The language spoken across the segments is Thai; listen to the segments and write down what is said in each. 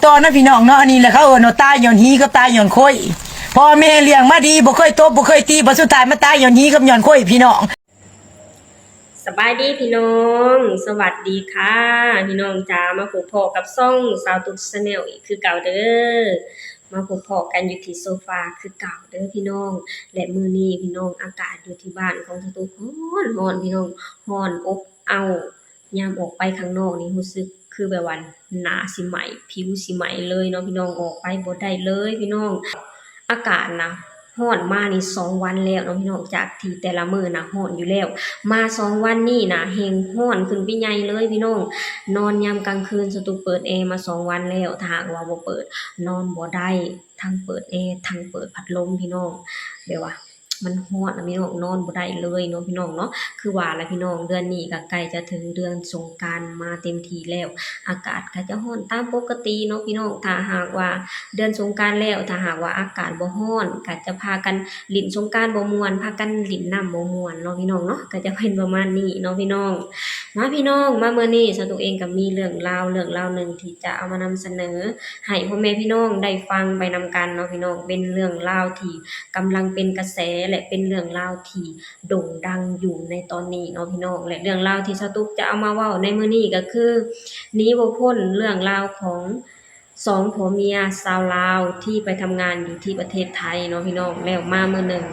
ต่อนะพี่น้องเนาะอันนี้แหละเขาเนาะตายย้อนหีกับตายย้อนค่อยพ่อแม่เลี้ยงมาดีบ่เคยตบบ่เคยตีบ่สุดท้ายมาตายย้อนหีกับย้อนค่อยพี่น้องสบายดีพี่น้องสวัสดีค่ะพี่น้องจ๋ามาพบพอกับซ่องสาวตุ๊กชาแนลอีกคือเก่าเด้อมาพบพอกันอยู่ที่โซฟาคือเก่าเด้อพี่น้องและมื้อนี้พี่น้องอากาศอยู่ที่บ้านของสาวตุ๊กร้อนพี่น้องร้อนอบอ้าวยามออกไปข้างนอกนี่รู้สึกคือแบบว่าหน้าสิไหม้ผิวสิไหม้เลยเนาะพี่น้องออกไปบ่ได้เลยพี่น้องอากาศนะร้อนมานี่2 วันแล้วเนาะพี่น้องจากที่แต่ละมื้อน่ะร้อนอยู่แล้วมา2 วันนี้น่ะแฮงร้อนขึ้นไปใหญ่เลยพี่น้องนอนยามกลางคืนสตุเปิดแอร์มา2 วันแล้วถ้าหากว่าบ่เปิดนอนบ่ได้ทั้งเปิดแอร์ทั้งเปิดพัดลมพี่น้องแบบว่ามันร้อนอะพี่น้องนอนบ่ได้เลยเนาะพี่น้องเนาะคือว่าล่ะพี่น้องเดือนนี้ก็ใกล้จะถึงเดือนสงกรานต์มาเต็มทีแล้วอากาศก็จะร้อนตามปกติเนาะพี่น้องถ้าหากว่าเดือนสงกรานต์แล้วถ้าหากว่าอากาศบ่ร้อนก็จะพากันเล่นสงกรานต์บ่ม่วนพากันเล่นน้ำบ่ม่วนเนาะพี่น้องเนาะก็จะเป็นประมาณนี้เนาะพี่น้องมาพี่น้องมามื้อนี้สาวตุ๊กเองก็มีเรื่องราวหนึ่งที่จะเอามานำเสนอให้พ่อแม่พี่น้องได้ฟังไปนำกันเนาะพี่น้องเป็นเรื่องราวที่กำลังเป็นกระแสและเป็นเรื่องราวที่โด่งดังอยู่ในตอนนี้เนาะพี่น้องและเรื่องราวที่สาวตุ๊กจะเอามาเว้าในมื้อนี้ก็คือหนีบ่พ้นเรื่องราวของ2ผัวเมียชาวลาวที่ไปทำงานอยู่ที่ประเทศไทยเนาะพี่น้องแล้วมามื้อหนึ่ง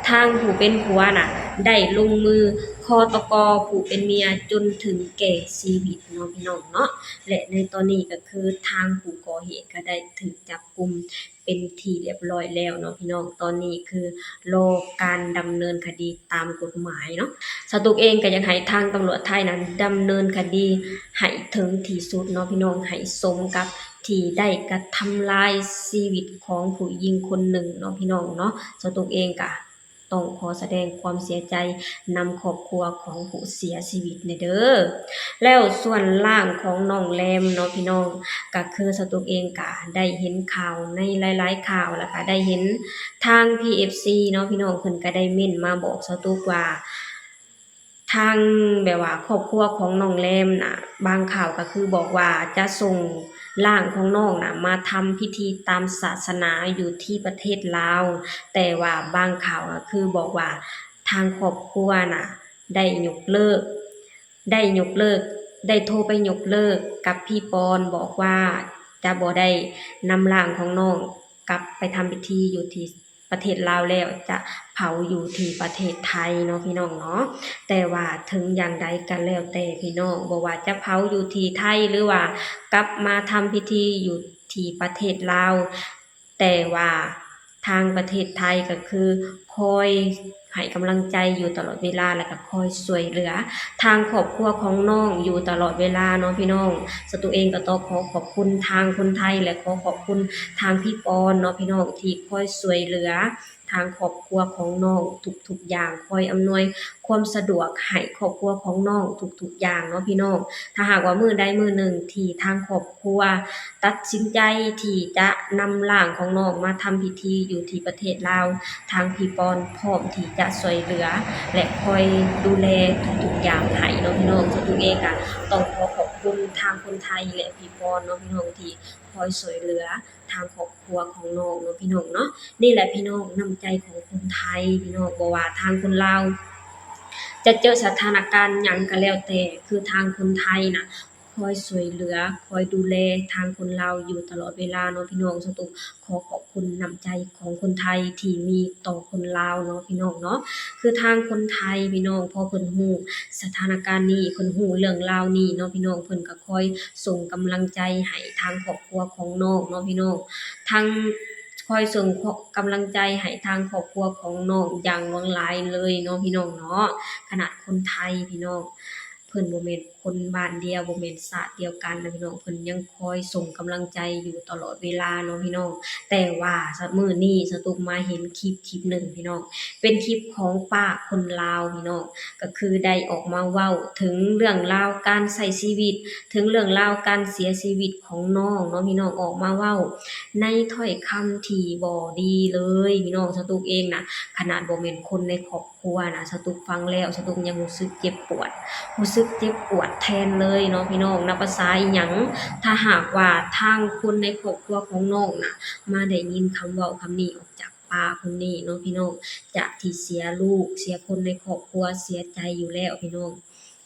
ทางผู้เป็นผัวน่ะได้ลงมือฆาตกผู้เป็นเมียจนถึงแก่ชีวิตเนาะพี่น้องเนาะและในตอนนี้ก็คือทางผู้ก่อเหตุก็ได้ถูกจับกุมเป็นที่เรียบร้อยแล้วเนาะพี่น้องตอนนี้คือรอการดำเนินคดีตามกฎหมายเนาะสาวตุ๊กเองก็อยากให้ทางตำรวจไทยนั้นดำเนินคดีให้ถึงที่สุดเนาะพี่น้องให้สมกับที่ได้กระทำลายชีวิตของผู้หญิงคนหนึ่งเนาะพี่น้องเนาะสาวตุ๊กเองก็ต้องขอแสดงความเสียใจนำครอบครัวของผู้เสียชีวิตเด้อแล้วส่วนร่างของน้องแรมเนาะพี่น้องก็คือสาวตุ๊กเองก็ได้เห็นข่าวในหลายๆข่าวแล้วก็ได้เห็นทาง PFC เนาะพี่น้องเพิ่นก็ได้เม้นมาบอกสาวตุ๊กว่าทางแบบว่าครอบครัวของน้องแรมน่ะบางข่าวก็คือบอกว่าจะส่งร่างของน้องน่ะมาทำพิธีตามศาสนาอยู่ที่ประเทศลาวแต่ว่าบางข่าวก็คือบอกว่าทางครอบครัวน่ะได้ยกเลิกได้โทรไปยกเลิกกับพี่ปอนบอกว่าจะบ่ได้นำร่างของน้องกลับไปทำพิธีอยู่ที่ประเทศลาวแล้วจะเผาอยู่ที่ประเทศไทยเนาะพี่น้องเนาะแต่ว่าถึงอย่างใดก็แล้วแต่พี่น้องบ่ว่าจะเผาอยู่ที่ไทยหรือว่ากลับมาทำพิธีอยู่ที่ประเทศลาวแต่ว่าทางประเทศไทยก็คือคอยให้กำลังใจอยู่ตลอดเวลาแล้วก็คอยช่วยเหลือทางครอบครัวของน้องอยู่ตลอดเวลาเนาะพี่น้องสาวตุ๊กเองก็ต้องขอขอบคุณทางคนไทยและขอขอบคุณทางพี่ปอนเนาะพี่น้องที่คอยช่วยเหลือทางครอบครัวของน้องทุกๆอย่างคอยอำนวยความสะดวกให้ครอบครัวของน้องทุกๆอย่างเนาะพี่น้องถ้าหากว่ามื้อใดมื้อหนึ่งที่ทางครอบครัวตัดสินใจที่จะนำร่างของน้องมาทำพิธีอยู่ที่ประเทศลาวทางพี่ปอนพร้อมที่จะช่วยเหลือและคอยดูแลทุกๆอย่างให้เนาะพี่น้องสาวตุ๊กเองก็ต้องขอขอบคุณทางคนไทยและพี่ปอนเนาะพี่น้องที่คอยช่วยเหลือทางครอบครัวของน้องเนาะพี่น้องเนาะนี่แหละพี่น้องน้ำใจของคนไทยพี่น้องบ่ว่าทางคนลาวจะเจอสถานการณ์หยังก็แล้วแต่คือทางคนไทยน่ะคอยช่วยเหลือคอยดูแลทางคนลาวอยู่ตลอดเวลาเนาะพี่น้องสาวตุ๊กขอขอบคุณน้ำใจของคนไทยที่มีต่อคนลาวเนาะพี่น้องเนาะคือทางคนไทยพี่น้องพอเพิ่นรู้สถานการณ์นี้เพิ่นรู้เรื่องราวนี้เนาะพี่น้องเพิ่นก็คอยส่งกำลังใจให้ทางครอบครัวของน้องเนาะพี่น้องทั้งคอยส่งกำลังใจให้ทางครอบครัวของน้องอย่างหลากหลายเลยเนาะพี่น้องเนาะขนาดคนไทยพี่น้องเพิ่นบ่แม่นคนบ้านเดียวบ่แม่นชาติเดียวกันนะพี่น้องเพิ่นยังคอยส่งกำลังใจอยู่ตลอดเวลาเนาะพี่น้องแต่ว่ามื้อนี้สตุ๊กมาเห็นคลิปหนึ่งพี่น้องเป็นคลิปของป้าคนลาวพี่น้องก็คือได้ออกมาเว้าถึงเรื่องราวการใช้ชีวิตถึงเรื่องราวการเสียชีวิตของน้องเนาะพี่น้องออกมาเว้าในถ้อยคำที่บ่ดีเลยพี่น้องสตุ๊กเองน่ะขนาดบ่แม่นคนในครอบครัวน่ะสตุ๊กฟังแล้วสตุ๊กยังรู้สึกเจ็บปวดรู้สึก กเจ็บปวดแทนเลยเนาะพี่น้องนับภาษาอิหยังถ้าหากว่าทางคนในครอบครัวของน้องน่ะมาได้ยินคำเว้าคำนี้ออกจากปากคนนี้เนาะพี่น้องจากที่เสียลูกเสียคนในครอบครัวเสียใจอยู่แล้วพี่น้อง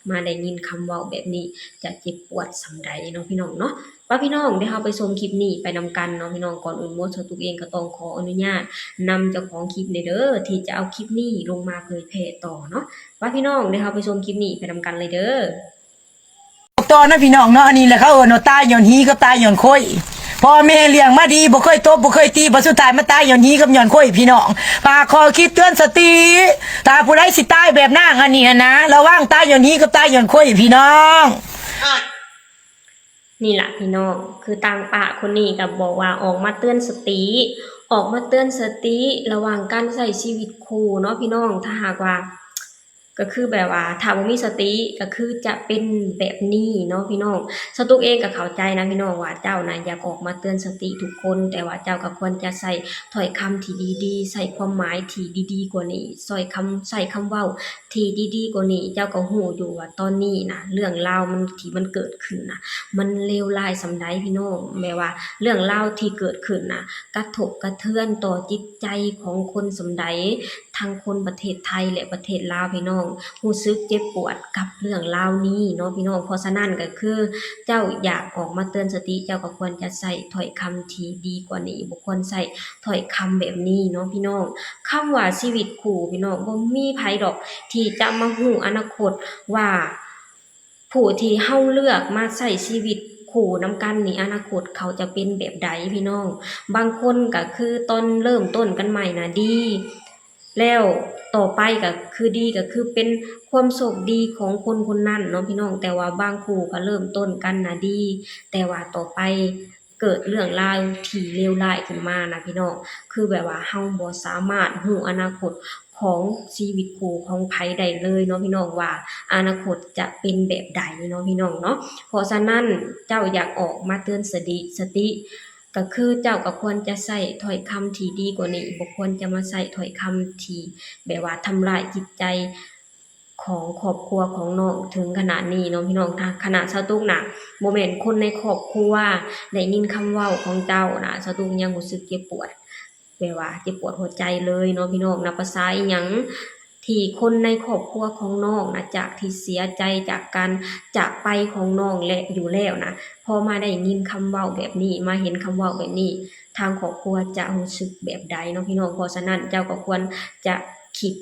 มาได้ยินคำเว้าแบบนี้จะเจ็บปวดส่ำใดเนาะพี่น้องเนาะว่าพี่น้องเดี๋ยวเราไปชมคลิปนี้ไปนำกันเนาะพี่น้องก่อนอื่นหมดตัวเองก็ต้องขออนุญาตนำเจ้าของคลิปเด้อที่จะเอาคลิปนี้ลงมาเผยแพร่ต่อเนาะว่าพี่น้องเดี๋ยวเราไปชมคลิปนี้ไปนำกันเลยเด้อ ตอนนั้นพี่น้องเนาะอันนี้แหละเขาว่าตายย้อนฮีกับตายย้อนค่อยพ่อแม่เลี้ยงมาดีบ่เคยตบบ่เคยตีบ่สุดท้ายมาตายย้อนฮีกับย้อนค่อยพี่น้องฝากขอคิดเตือนสติถ้าผู้ใดสิตายแบบนางอันนี้นะระวังตายย้อนฮีกับตายย้อนค่อยพี่น้อง นี่แหละพี่น้องคือต่างปะคนนี้ก็บอกว่าออกมาเตือนสติออกมาเตือนสติระหว่างการใช้ชีวิตคู่เนาะพี่น้องถ้าหากว่าก็คือแบบว่าถ้าบ่มีสติก็คือจะเป็นแบบนี้เนาะพี่น้องสตุกเองก็เข้าใจนะพี่น้องว่าเจ้าน่ะอยากออกมาเตือนสติทุกคนแต่ว่าเจ้าก็ควรจะใส่ถ้อยคำที่ดีๆใส่ความหมายที่ดีๆกว่านี้ใส่คำเว้าที่ดีๆกว่านี้เจ้าก็ฮู้อยู่ว่าตอนนี้น่ะเรื่องราวมันที่มันเกิดขึ้นน่ะมันเลวร้ายส่ำใดพี่น้องแม้ว่าเรื่องราวที่เกิดขึ้นน่ะกระทบกระเทือนต่อจิตใจของคนส่ำใดทั้งคนประเทศไทยและประเทศลาวพี่น้องรู้สึกเจ็บปวดกับเรื่องราวนี้เนาะพี่น้องเพราะฉะนั้นก็คือเจ้าอยากออกมาเตือนสติเจ้าก็ควรจะใส่ถ้อยคำที่ดีกว่านี้บ่ควรใส่ถ้อยคำแบบนี้เนาะพี่น้องคำว่าชีวิตคู่พี่น้องบ่มีไผดอกที่จะมาฮู้อนาคตว่าผู้ที่เฮาเลือกมาใช้ชีวิตคู่นำกันนี่อนาคตเขาจะเป็นแบบใดพี่น้องบางคนก็คือตอนเริ่มต้นกันใหม่น่ะดีแล้วต่อไปก็คือดีก็คือเป็นความโชคดีของคนคนนั้นเนาะพี่น้องแต่ว่าบางคู่ก็เริ่มต้นกันน่ะดีแต่ว่าต่อไปเกิดเรื่องราวที่เลวร้ายขึ้นมานะพี่น้องคือแบบว่าเฮาบ่สามารถรู้อนาคตของชีวิตคู่ของไผได้เลยเนาะพี่น้องว่าอนาคตจะเป็นแบบใดเนาะพี่น้องเนาะเพราะฉะนั้นเจ้าอยากออกมาเตือนสติก็คือเจ้าก็ควรจะใช้ถ้อยคำที่ดีกว่านี้บ่ควรจะมาใช้ถ้อยคำที่แบบว่าทำร้ายจิตใจของครอบครัวของน้องถึงขนาดนี้เนาะพี่น้องถ้าขนาดสตุกน่ะบ่แม่นคนในครอบครัวได้ยินคำเว้าของเจ้าน่ะสตุกยังรู้สึกเจ็บปวดแบบว่าเจ็บปวดหัวใจเลยเนาะพี่น้องนับภาษาอิหยังที่คนในครอบครัวของน้องน่ะจากที่เสียใจจากการจากไปของน้องและอยู่แล้วนะพอมาได้ยินคำเว้าแบบนี้มาเห็นคำเว้าแบบนี้ทางครอบครัวจะรู้สึกแบบใดเนาะพี่น้องเพราะฉะนั้นเจ้าก็ควรจะคิด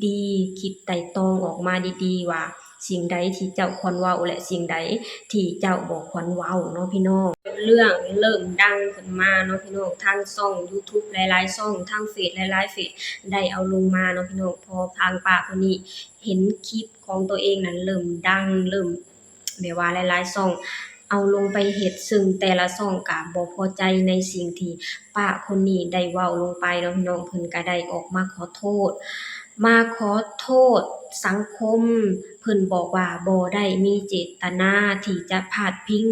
ดีๆคิดไตร่ตรองออกมาดีๆว่าสิ่งใดที่เจ้าควรเว้าและสิ่งใดที่เจ้าบ่ควรเว้าเนาะพี่น้องเรื่องเริ่มดังขึ้นมาเนาะพี่น้องทางช่อง YouTube หลายๆช่องทางเฟซหลายๆเฟซได้เอาลงมาเนาะพี่น้องพอทางป้าคนนี้เห็นคลิปของตัวเองนั้นเริ่มดังเริ่มแบบว่าหลายๆช่องเอาลงไปเฮ็ดซึ่งแต่ละช่องก็บ่พอใจในสิ่งที่ป้าคนนี้ได้เว้าลงไปเนาะพี่น้องเพิ่นก็ได้ออกมาขอโทษสังคมเพิ่นบอกว่าบ่ได้มีเจตนาที่จะพาดพิง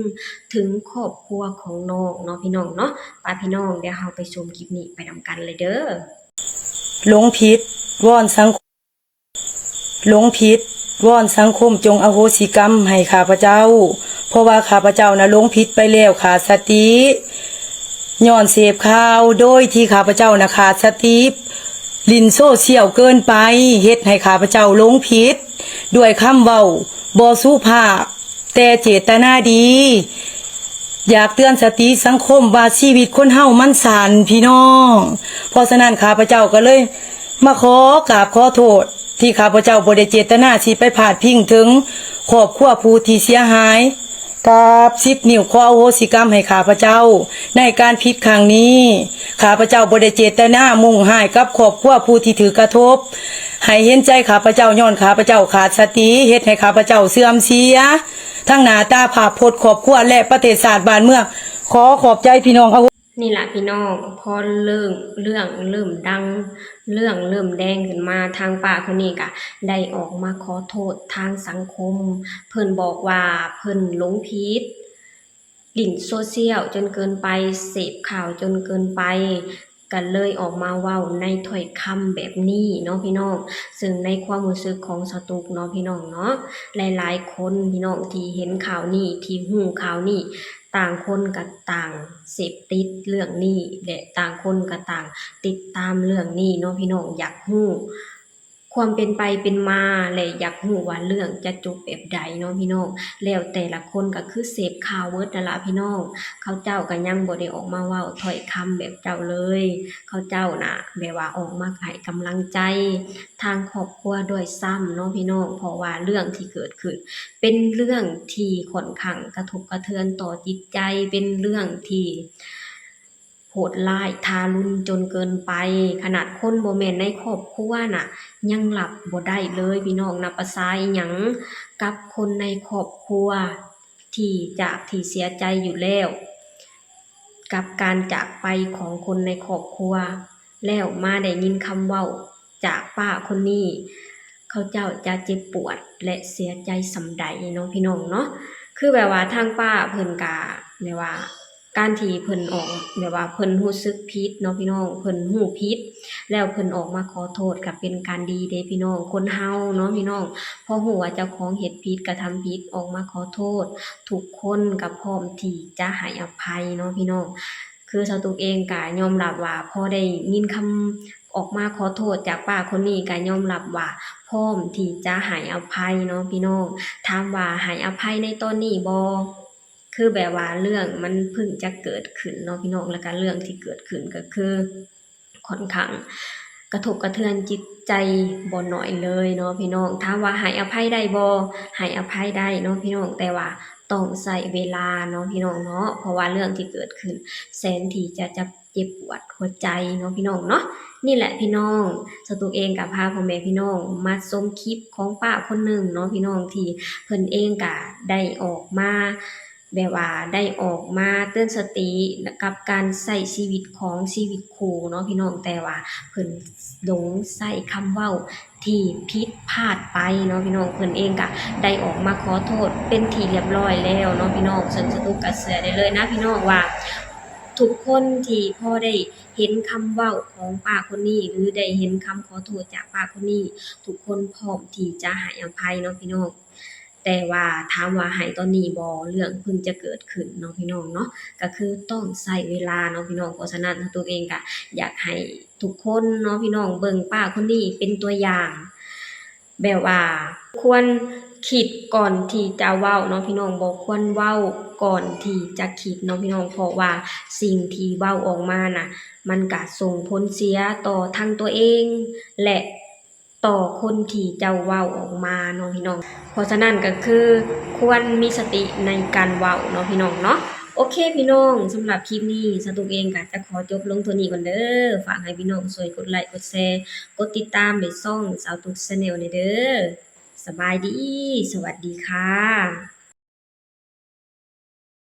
ถึงครอบครัวของน้องเนาะพี่น้องเนาะไปพี่น้องเดี๋ยวเราไปชมคลิปนี้ไปนำกันเลยเด้อหลงผิดวอนสังคมหลงผิดวอนสังคมจงอโหสิกรรมให้ข้าพเจ้าเพราะว่าข้าพเจ้านะหลงผิดไปแล้วขาดสติย้อนเสพข่าวโดยที่ข้าพเจ้านะขาดสติลินโซเชียลเกินไปเฮ็ดให้ข้าพเจ้าหลงผิดด้วยคำเว้าบ่สุภาพแต่เจตนาดีอยากเตือนสติสังคมว่าชีวิตคนเฮามันสั้นพี่น้องเพราะฉะนั้นข้าพเจ้าก็เลยมาขอกราบขอโทษที่ข้าพเจ้าบ่ได้เจตนาสิไปพาดพิงถึงครอบครัวผู้ที่เสียหายกับ10 นิ้วขออโหสิกรรมให้ข้าพเจ้าในการผิดครั้งนี้ข้าพเจ้าบ่ได้เจตนามุ่งร้ายกับครอบครัวผู้ที่ถือกระทบให้เห็นใจข้าพเจ้าย้อนข้าพเจ้าขาดสติเฮ็ดให้ข้าพเจ้าเสื่อมเสียทั้งหน้าตาภาพพจน์ครอบครัวและประเทศชาติบ้านเมืองขอขอบใจพี่น้องนี่ล่ะพี่น้องพอเรื่องดังเรื่องเริ่มแดงขึ้นมาทางป้าคนนี้ก็ได้ออกมาขอโทษทางสังคมเพิ่นบอกว่าเพิ่นหลงผิดเล่นโซเชียลจนเกินไปเสพข่าวจนเกินไป ก็เลยออกมาเว้าในถ้อยคำแบบนี้เนาะพี่น้องซึ่งในความรู้สึกของสตุกเนาะพี่น้องเนาะหลายๆคนพี่น้องที่เห็นข่าวนี้ที่ฮู้ข่าวนี้ต่างคนก็ต่างเสพติดเรื่องนี้และต่างคนก็ต่างติดตามเรื่องนี้เนาะพี่น้องอยากฮู้ความเป็นไปเป็นมาและอยากฮู้ว่าเรื่องจะจบแบบใดเนาะพี่น้องแล้วแต่ละคนก็คือเสพข่าวเบิดนั่นล่ะพี่น้องเขาเจ้าก็ยังบ่ได้ออกมาเว้าถ้อยคำแบบเจ้าเลยเขาเจ้าน่ะแบบว่าออกมาให้กำลังใจทางครอบครัวด้วยซ้ำเนาะพี่น้องเพราะว่าเรื่องที่เกิดขึ้นเป็นเรื่องที่ค่อนข้างกระทบกระเทือนต่อจิตใจเป็นเรื่องที่โหดร้ายทารุณจนเกินไปขนาดคนบ่แม่นในครอบครัวน่ะยังหลับบ่ได้เลยพี่น้องนับประสาอิหยังกับคนในครอบครัวที่เสียใจอยู่แล้วกับการจากไปของคนในครอบครัวแล้วมาได้ยินคำเว้าจากป้าคนนี้เขาเจ้าจะเจ็บปวดและเสียใจส่ำใดเนาะพี่น้องเนาะคือแบบว่าทางป้าเพิ่นก็แบบว่าการที่เพิ่นออกแบบว่าเพิ่นรู้สึกผิดเนาะพี่น้องเพิ่นรู้ผิดแล้วเพิ่นออกมาขอโทษก็เป็นการดีเด้พี่น้องคนเฮาเนาะพี่น้องพอรู้ว่าเจ้าของเฮ็ดผิดกระทำผิดออกมาขอโทษทุกคนก็พร้อมที่จะให้อภัยเนาะพี่น้องคือสาวตุกเองก็ยอมรับว่าพอได้ยินคำออกมาขอโทษจากป้าคนนี้ก็ยอมรับว่าพร้อมที่จะให้อภัยเนาะพี่น้องถามว่าให้อภัยในตอนนี้บ่คือแบบว่าเรื่องมันเพิ่งจะเกิดขึ้นเนาะพี่น้องแล้วก็เรื่องที่เกิดขึ้นก็คือค่อนข้างกระทบกระเทือนจิตใจบ่น้อยเลยเนาะพี่น้องถามว่าให้อภัยได้บ่ให้อภัยได้เนาะพี่น้องแต่ว่าต้องใช้เวลาเนาะพี่น้องเนาะเพราะว่าเรื่องที่เกิดขึ้นแสนที่จะเจ็บปวดหัวใจเนาะพี่น้องเนาะนี่แหละพี่น้องสตุกเองก็พาพ่อแม่พี่น้องมาชมคลิปของป้าคนหนึ่งเนาะพี่น้องที่เพิ่นเองก็ได้ออกมาแบบว่าได้ออกมาเตือนสติกับการใช้ชีวิตของชีวิตคู่เนาะพี่น้องแต่ว่าเพิ่นหลงใช้คำเว้าที่ผิดพลาดไปเนาะพี่น้องเพิ่นเองก็ได้ออกมาขอโทษเป็นที่เรียบร้อยแล้วเนาะพี่น้องซึ่งสตุกก็เชื่อได้เลยนะพี่น้องว่าทุกคนที่พอได้เห็นคำเว้าของป้าคนนี้หรือได้เห็นคำขอโทษจากป้าคนนี้ทุกคนพร้อมที่จะให้อภัยเนาะพี่น้องแต่ว่าถามว่าให้ตอนนี้บ่เรื่องเพิ่งจะเกิดขึ้นเนาะพี่น้องเนาะก็คือต้องใช้เวลาเนาะพี่น้องเพราะฉะนั้นตัวเองก็อยากให้ทุกคนเนาะพี่น้องเบิ่งป้าคนนี้เป็นตัวอย่างแบบว่าควรคิดก่อนที่จะเว้าเนาะพี่น้องบ่ควรเว้าก่อนที่จะคิดเนาะพี่น้องเพราะว่าสิ่งที่เว้าออกมาน่ะมันก็ส่งผลเสียต่อทั้งตัวเองและต่อคนที่เจ้าเว้าออกมาเนาะพี่น้องเพราะฉะนั้นก็คือควรมีสติในการเว้าเนาะพี่น้องเนาะโอเคพี่น้องสำหรับคลิปนี้สตุกเองก็จะขอจบลงเท่านี้ก่อนเด้อฝากให้พี่น้องช่วยกดไลค์กดแชร์กดติดตามในช่องสาวตุก Channel หน่อยเด้อสบายดีสวัสดีค่ะ